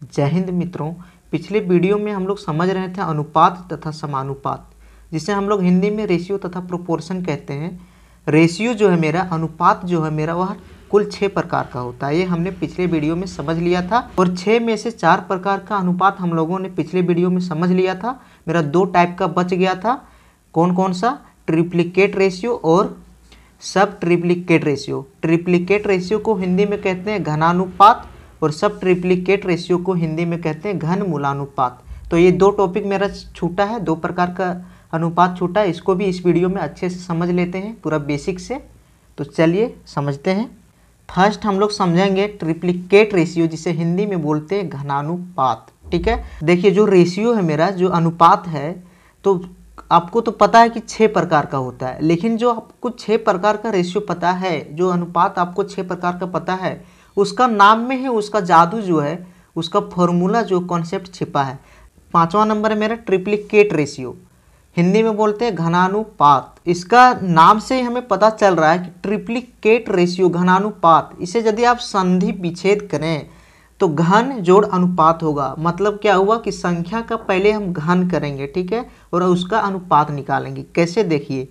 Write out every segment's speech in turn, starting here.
जय हिंद मित्रों। पिछले वीडियो में हम लोग समझ रहे थे अनुपात तथा समानुपात, जिसे हम लोग हिंदी में रेशियो तथा प्रोपोर्शन कहते हैं। रेशियो जो है मेरा, अनुपात जो है मेरा, वह कुल 6 प्रकार का होता है। ये हमने पिछले वीडियो में समझ लिया था और 6 में से 4 प्रकार का अनुपात हम लोगों ने पिछले वीडियो में समझ लिया था। मेरा 2 टाइप का बच गया था। कौन कौन सा? ट्रिप्लिकेट रेशियो और सब ट्रिप्लिकेट रेशियो। ट्रिप्लिकेट रेशियो को हिंदी में कहते हैं घनानुपात और सब ट्रिप्लिकेट रेशियो को हिंदी में कहते हैं घन मूलानुपात। तो ये 2 टॉपिक मेरा छूटा है, 2 प्रकार का अनुपात छूटा है। इसको भी इस वीडियो में अच्छे से समझ लेते हैं, पूरा बेसिक से। तो चलिए समझते हैं। फर्स्ट हम लोग समझेंगे ट्रिप्लिकेट रेशियो, जिसे हिंदी में बोलते हैं घनानुपात। ठीक है, देखिए जो रेशियो है मेरा, जो अनुपात है, तो आपको तो पता है कि 6 प्रकार का होता है। लेकिन जो आपको 6 प्रकार का रेशियो पता है, जो अनुपात आपको 6 प्रकार का पता है, उसका नाम में है उसका जादू जो है, उसका फॉर्मूला जो कॉन्सेप्ट छिपा है। 5वां नंबर है मेरा ट्रिप्लिकेट रेशियो, हिंदी में बोलते हैं घनानुपात। इसका नाम से ही हमें पता चल रहा है कि ट्रिप्लिकेट रेशियो घनानुपात। इसे यदि आप संधि विच्छेद करें तो घन जोड़ अनुपात होगा। मतलब क्या हुआ कि संख्या का पहले हम घन करेंगे, ठीक है, और उसका अनुपात निकालेंगे। कैसे? देखिए,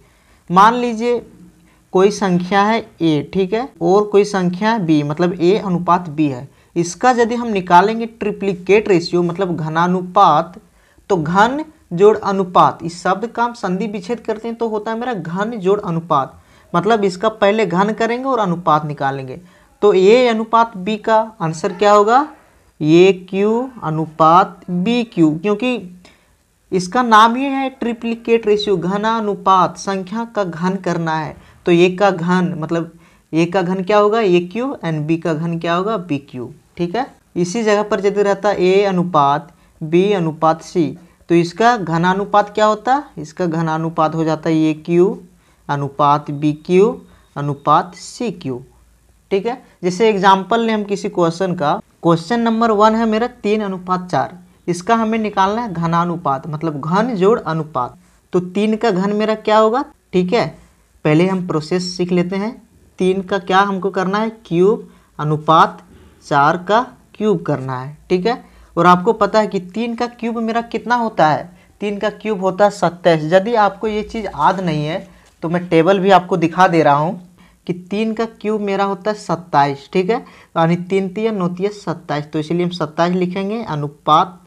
मान लीजिए कोई संख्या है a, ठीक है, और कोई संख्या b, मतलब a अनुपात b है। इसका यदि हम निकालेंगे ट्रिप्लिकेट रेशियो मतलब घनानुपात, तो घन जोड़ अनुपात, इस शब्द का हम संधि विच्छेद करते हैं तो होता है मेरा घन जोड़ अनुपात। मतलब इसका पहले घन करेंगे और अनुपात निकालेंगे। तो a अनुपात b का आंसर क्या होगा? AQ अनुपात BQ, क्योंकि इसका नाम ही है ट्रिप्लिकेट रेशियो, घनानुपात, संख्या का घन करना है। तो a का घन मतलब a का घन क्या होगा? AQ, एंड b का घन क्या होगा? BQ। ठीक है, इसी जगह पर यदि रहता a अनुपात b अनुपात c, तो इसका घनानुपात क्या होता है? इसका घनानुपात हो जाता है AQ अनुपात BQ अनुपात CQ। ठीक है, जैसे एग्जाम्पल लें हम किसी क्वेश्चन का। क्वेश्चन नंबर 1 है मेरा 3 अनुपात 4। इसका हमें निकालना है घनानुपात मतलब घन जोड़ अनुपात। तो 3 का घन मेरा क्या होगा? ठीक है, पहले हम प्रोसेस सीख लेते हैं। 3 का क्या हमको करना है? क्यूब अनुपात 4 का क्यूब करना है। ठीक है, और आपको पता है कि 3 का क्यूब मेरा कितना होता है? 3 का क्यूब होता है 27। यदि आपको ये चीज़ याद नहीं है तो मैं टेबल भी आपको दिखा दे रहा हूँ कि 3 का क्यूब मेरा होता है 27। ठीक है, यानी 3 3 9 27, तो इसलिए हम 27 लिखेंगे अनुपात,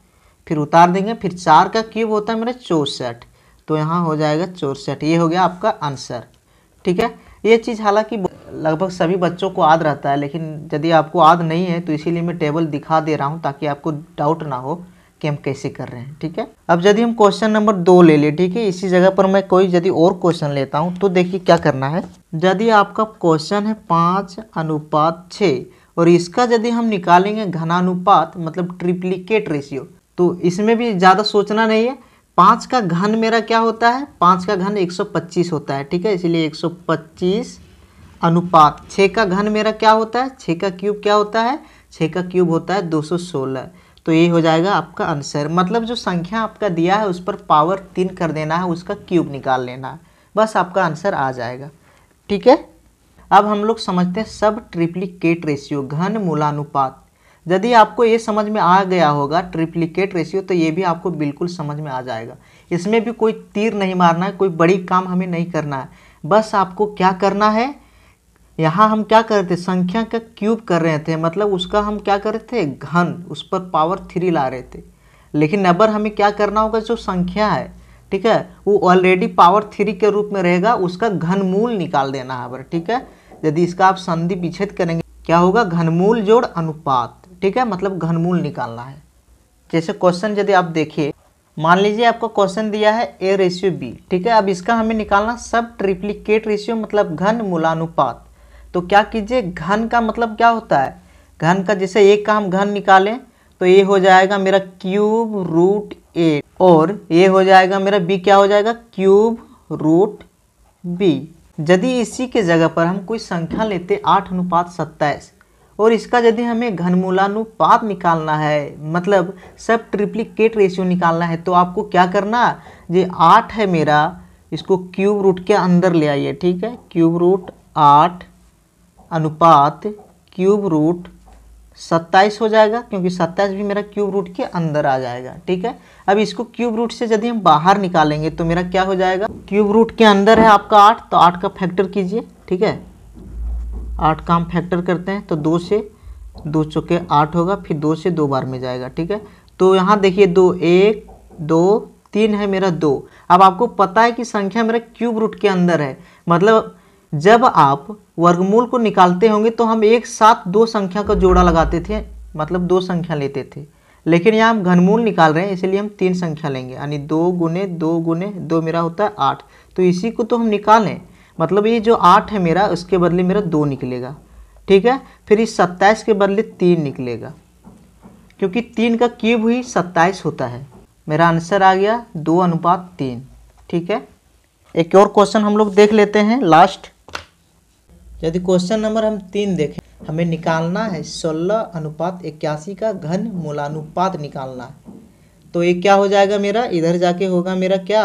फिर उतार देंगे। फिर 4 का क्यूब होता है मेरा 64, तो यहाँ हो जाएगा 64। ये हो गया आपका आंसर। ठीक है, ये चीज़ हालांकि लगभग सभी बच्चों को याद रहता है, लेकिन यदि आपको याद नहीं है तो इसीलिए मैं टेबल दिखा दे रहा हूँ ताकि आपको डाउट ना हो कि हम कैसे कर रहे हैं। ठीक है, अब यदि हम क्वेश्चन नंबर 2 ले लें, ठीक है, इसी जगह पर मैं कोई यदि और क्वेश्चन लेता हूँ, तो देखिए क्या करना है। यदि आपका क्वेश्चन है 5 अनुपात 6 और इसका यदि हम निकालेंगे घनानुपात मतलब ट्रिप्लिकेट रेशियो, तो इसमें भी ज़्यादा सोचना नहीं है। 5 का घन मेरा क्या होता है? 5 का घन 125 होता है। ठीक है, इसलिए 125 अनुपात 6 का घन मेरा क्या होता है? 6 का क्यूब क्या होता है? 6 का क्यूब होता है 216। तो ये हो जाएगा आपका आंसर। मतलब जो संख्या आपका दिया है उस पर पावर 3 कर देना है, उसका क्यूब निकाल लेना है, बस आपका आंसर आ जाएगा। ठीक है, अब हम लोग समझते हैं सब ट्रिप्लिकेट रेशियो घन मूलानुपात। यदि आपको ये समझ में आ गया होगा ट्रिप्लिकेट रेशियो, तो ये भी आपको बिल्कुल समझ में आ जाएगा। इसमें भी कोई तीर नहीं मारना है, कोई बड़ी काम हमें नहीं करना है। बस आपको क्या करना है, यहाँ हम क्या कर रहे थे? संख्या का क्यूब कर रहे थे, मतलब उसका हम क्या कर रहे थे? घन, उस पर पावर 3 ला रहे थे। लेकिन अब हमें क्या करना होगा? जो संख्या है, ठीक है, वो ऑलरेडी पावर 3 के रूप में रहेगा, उसका घनमूल निकाल देना है। ठीक है, यदि इसका आप संधि विच्छेद करेंगे क्या होगा? घनमूल जोड़ अनुपात। ठीक है, मतलब घनमूल निकालना है। जैसे क्वेश्चन यदि आप देखिए, मान लीजिए आपको क्वेश्चन दिया है A/B। ठीक है, अब इसका हमें निकालना सब ट्रिप्लिकेट रेशियो मतलब घन मूलानुपात। तो क्या कीजिए, घन का मतलब क्या होता है? घन का, जैसे A का हम घन निकालें तो ये हो जाएगा मेरा क्यूब रूट A, और ये हो जाएगा मेरा B क्या हो जाएगा? Cube root B। यदि इसी के जगह पर हम कोई संख्या लेते 8 अनुपात 27 और इसका यदि हमें घनमूलानुपात निकालना है, मतलब सब ट्रिप्लिकेट रेशियो निकालना है, तो आपको क्या करना? ये 8 है मेरा, इसको क्यूब रूट के अंदर ले आइए। ठीक है, क्यूब रूट 8 अनुपात क्यूब रूट 27 हो जाएगा, क्योंकि 27 भी मेरा क्यूब रूट के अंदर आ जाएगा। ठीक है, अब इसको क्यूब रूट से यदि हम बाहर निकालेंगे तो मेरा क्या हो जाएगा, क्यूब रूट के अंदर है आपका 8, तो 8 का फैक्टर कीजिए। ठीक है, 8 का हम फैक्टर करते हैं तो 2 से 2 चौके 8 होगा, फिर 2 से 2 बार में जाएगा। ठीक है, तो यहाँ देखिए 2, 1 2 3 है मेरा 2। अब आपको पता है कि संख्या मेरा क्यूब रूट के अंदर है, मतलब जब आप वर्गमूल को निकालते होंगे तो हम एक साथ 2 संख्या का जोड़ा लगाते थे, मतलब 2 संख्या लेते थे, लेकिन यहाँ हम घनमूल निकाल रहे हैं इसलिए हम 3 संख्या लेंगे, यानी 2 गुने 2 गुने 2 मेरा होता है 8। तो इसी को तो हम निकालें, मतलब ये जो 8 है मेरा, उसके बदले मेरा 2 निकलेगा। ठीक है, फिर इस 27 के बदले 3 निकलेगा, क्योंकि 3 का क्यूब ही 27 होता है। मेरा आंसर आ गया 2:3। ठीक है, एक और क्वेश्चन हम लोग देख लेते हैं लास्ट। यदि क्वेश्चन नंबर हम 3 देखें, हमें निकालना है 16:81 का घन मूलानुपात निकालना है। तो ये क्या हो जाएगा मेरा, इधर जाके होगा मेरा क्या,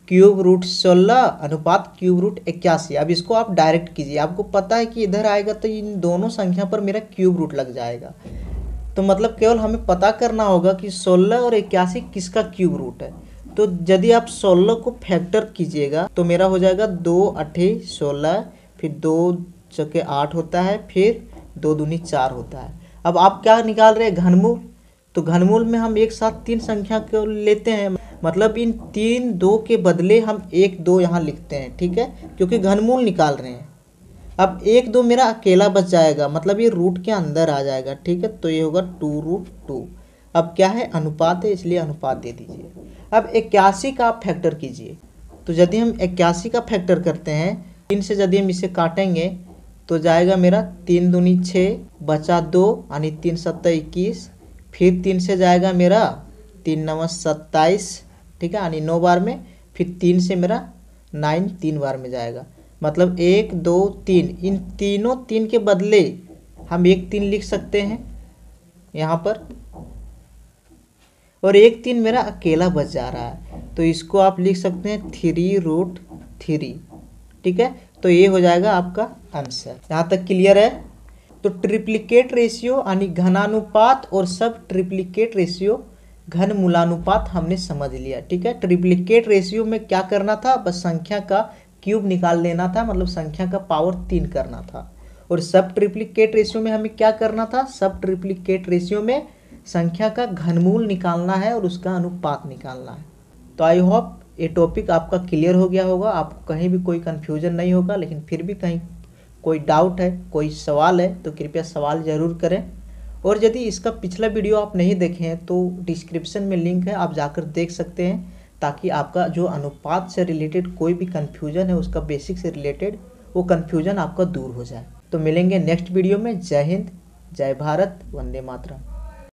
क्यूब रूट 16 अनुपात क्यूब रूट 81। अब इसको आप डायरेक्ट कीजिए, आपको पता है कि इधर आएगा तो इन दोनों संख्या पर मेरा क्यूब रूट लग जाएगा। तो मतलब केवल हमें पता करना होगा कि 16 और 81 किसका क्यूब रूट है। तो यदि आप 16 को फैक्टर कीजिएगा तो मेरा हो जाएगा 2 8 16, फिर 2 चौके 8 होता है, फिर 2 दूनी 4 होता है। अब आप क्या निकाल रहे हैं, घनमूल। तो घनमूल में हम एक साथ 3 संख्या को लेते हैं, मतलब इन 3 2 के बदले हम 1 2 यहाँ लिखते हैं। ठीक है, क्योंकि घनमूल निकाल रहे हैं। अब 1 2 मेरा अकेला बच जाएगा, मतलब ये रूट के अंदर आ जाएगा। ठीक है, तो ये होगा 2√2। अब क्या है, अनुपात है, इसलिए अनुपात दे दीजिए। अब 81 का आप फैक्टर कीजिए। तो यदि हम 81 का फैक्टर करते हैं, 3 से यदि हम इसे काटेंगे तो जाएगा मेरा 3 दूनी 6 बचा 2, यानी 3 7 21, फिर 3 से जाएगा मेरा 3 9 27। ठीक है, यानी 9 बार में, फिर 3 से मेरा 9 3 बार में जाएगा, मतलब 1 2 3। इन तीनों 3 के बदले हम 1 3 लिख सकते हैं यहाँ पर, और 1 3 मेरा अकेला बच जा रहा है, तो इसको आप लिख सकते हैं 3√3। ठीक है, तो ये हो जाएगा आपका आंसर। यहाँ तक क्लियर है। तो ट्रिप्लिकेट रेशियो यानी घनानुपात और सब ट्रिप्लिकेट रेशियो घन मूलानुपात हमने समझ लिया। ठीक है, ट्रिप्लिकेट रेशियो में क्या करना था, बस संख्या का क्यूब निकाल लेना था, मतलब संख्या का पावर 3 करना था। और सब ट्रिप्लिकेट रेशियो में हमें क्या करना था, सब ट्रिप्लिकेट रेशियो में संख्या का घनमूल निकालना है और उसका अनुपात निकालना है। तो आई होप ये टॉपिक आपका क्लियर हो गया होगा, आपको कहीं भी कोई कन्फ्यूजन नहीं होगा। लेकिन फिर भी कहीं कोई डाउट है, कोई सवाल है, तो कृपया सवाल ज़रूर करें। और यदि इसका पिछला वीडियो आप नहीं देखे हैं तो डिस्क्रिप्शन में लिंक है, आप जाकर देख सकते हैं, ताकि आपका जो अनुपात से रिलेटेड कोई भी कन्फ्यूजन है, उसका बेसिक से रिलेटेड वो कन्फ्यूजन आपका दूर हो जाए। तो मिलेंगे नेक्स्ट वीडियो में। जय हिंद, जय भारत, वंदे मातरम।